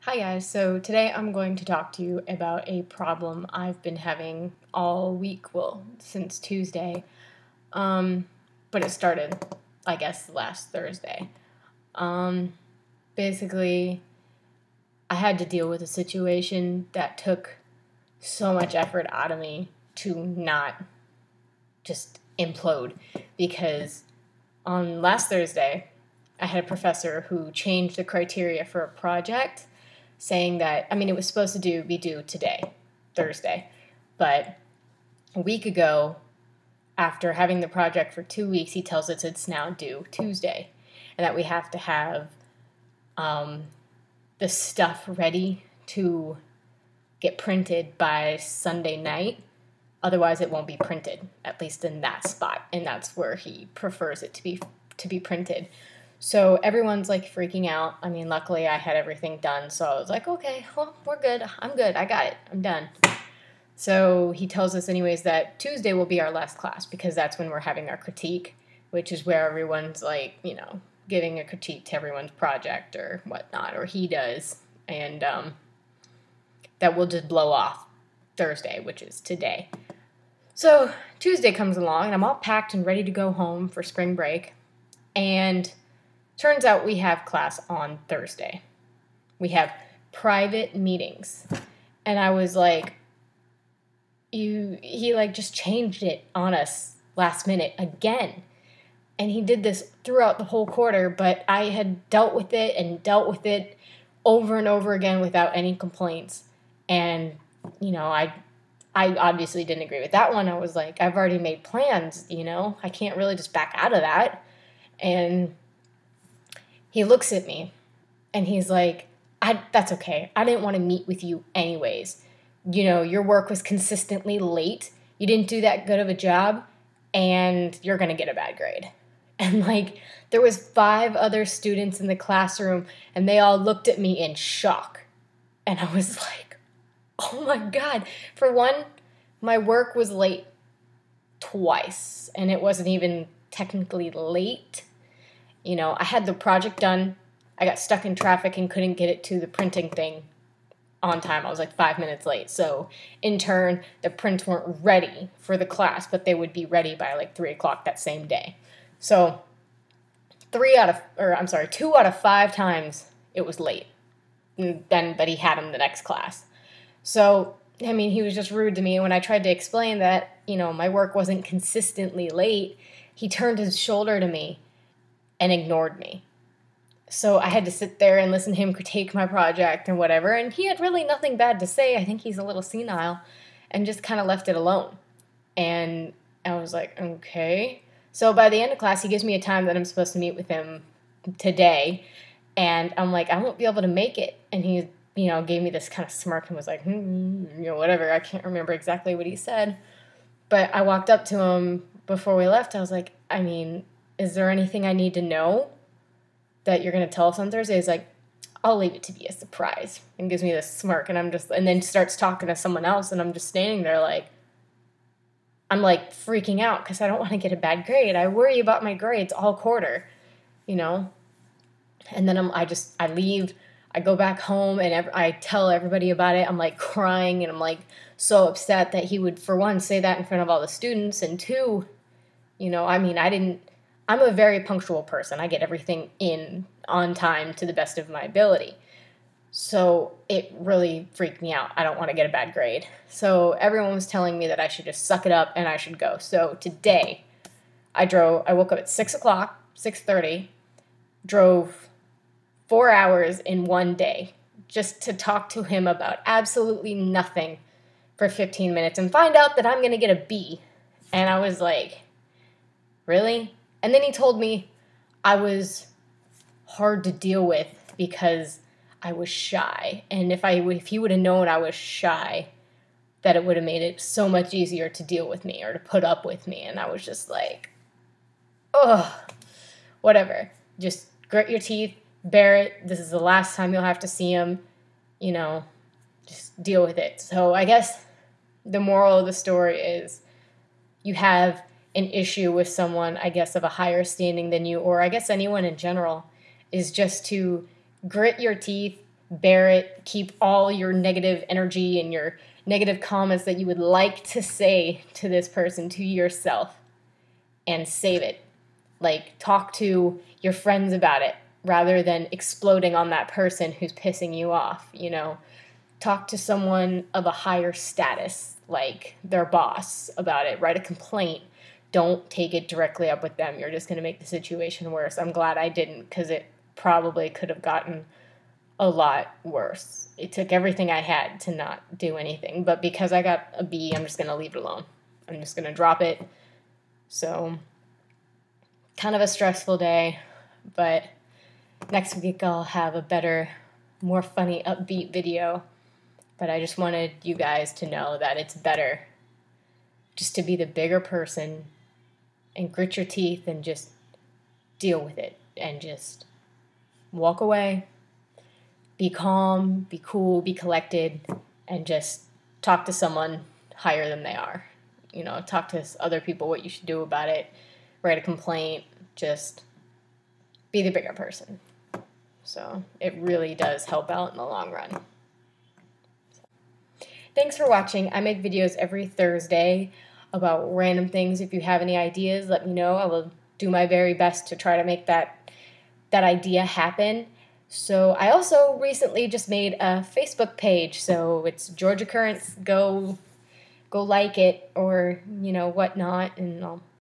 Hi guys, so today I'm going to talk to you about a problem I've been having all week, well, since Tuesday, but it started, I guess, last Thursday. Basically, I had to deal with a situation that took so much effort out of me to not just implode, because on last Thursday, I had a professor who changed the criteria for a project, saying that, it was supposed to be due today, Thursday, but a week ago, after having the project for 2 weeks, he tells us it's now due Tuesday, and that we have to have the stuff ready to get printed by Sunday night. Otherwise, it won't be printed, at least in that spot, and that's where he prefers it to be printed. So everyone's like freaking out. Luckily I had everything done, so I was like, okay, well, we're good. I'm good. I got it. I'm done. So he tells us anyways that Tuesday will be our last class because that's when we're having our critique, which is where everyone's like, giving a critique to everyone's project or whatnot, or he does, and that will just blow off Thursday, which is today. So Tuesday comes along, and I'm all packed and ready to go home for spring break, and turns out we have class on Thursday. We have private meetings. And I was like, he just changed it on us last minute again. And he did this throughout the whole quarter, but I had dealt with it over and over again without any complaints. And, I obviously didn't agree with that one. I was like, I've already made plans, I can't really just back out of that. And he looks at me, and he's like, that's okay. I didn't want to meet with you anyways. Your work was consistently late. You didn't do that good of a job, and you're going to get a bad grade. And, there was 5 other students in the classroom, and they all looked at me in shock. And I was like, oh, my God. For one, my work was late twice, and it wasn't even technically late. I had the project done. I got stuck in traffic and couldn't get it to the printing thing on time. I was like 5 minutes late. So in turn, the prints weren't ready for the class, but they would be ready by 3 o'clock that same day. So 2 out of 5 times it was late. But he had them the next class. So, he was just rude to me. And when I tried to explain that, my work wasn't consistently late, he turned his shoulder to me and ignored me. So I had to sit there and listen to him critique my project and whatever, and he had really nothing bad to say. I think he's a little senile, and just kind of left it alone. And I was like, okay. So by the end of class, he gives me a time that I'm supposed to meet with him today, and I'm like, I won't be able to make it. And he, gave me this kind of smirk and was like, whatever. I can't remember exactly what he said. But I walked up to him before we left. I was like, is there anything I need to know that you're going to tell us on Thursday? He's like, I'll leave it to be a surprise. And gives me this smirk, and and then starts talking to someone else, and I'm just standing there I'm freaking out because I don't want to get a bad grade. I worry about my grades all quarter, And then I leave, I go back home, and I tell everybody about it. I'm crying, and I'm so upset that he would, for one, say that in front of all the students, and two, I'm a very punctual person. I get everything in on time to the best of my ability. So it really freaked me out. I don't want to get a bad grade. So everyone was telling me that I should just suck it up and I should go. So today I woke up at 6 o'clock, 6:30, drove 4 hours in one day just to talk to him about absolutely nothing for 15 minutes and find out that I'm going to get a B. And I was like, really? And then he told me I was hard to deal with because I was shy. And if he would have known I was shy, that it would have made it so much easier to deal with me or to put up with me. And I was just like, ugh, whatever. Just grit your teeth, bear it. This is the last time you'll have to see him. Just deal with it. So I guess the moral of the story is you have an issue with someone, I guess, of a higher standing than you, or I guess anyone in general, is just to grit your teeth, bear it, keep all your negative energy and your negative comments that you would like to say to this person to yourself, and save it. Like, talk to your friends about it rather than exploding on that person who's pissing you off, you know. Talk to someone of a higher status, like their boss, about it. Write a complaint. Don't take it directly up with them. You're just going to make the situation worse. I'm glad I didn't, because it probably could have gotten a lot worse. It took everything I had to not do anything. But because I got a B, I'm just going to leave it alone. I'm just going to drop it. So, kind of a stressful day. But next week I'll have a better, more funny, upbeat video. But I just wanted you guys to know that it's better just to be the bigger person and grit your teeth and just deal with it and just walk away, be calm, be cool, be collected, and just talk to someone higher than they are. You know, talk to other people what you should do about it, write a complaint, just be the bigger person. So it really does help out in the long run. Thanks for watching. I make videos every Thursday about random things. If you have any ideas, let me know. I will do my very best to try to make that idea happen. So I also recently just made a Facebook page. So it's Georgia Currents. Go like it, or, you know, whatnot, and I'll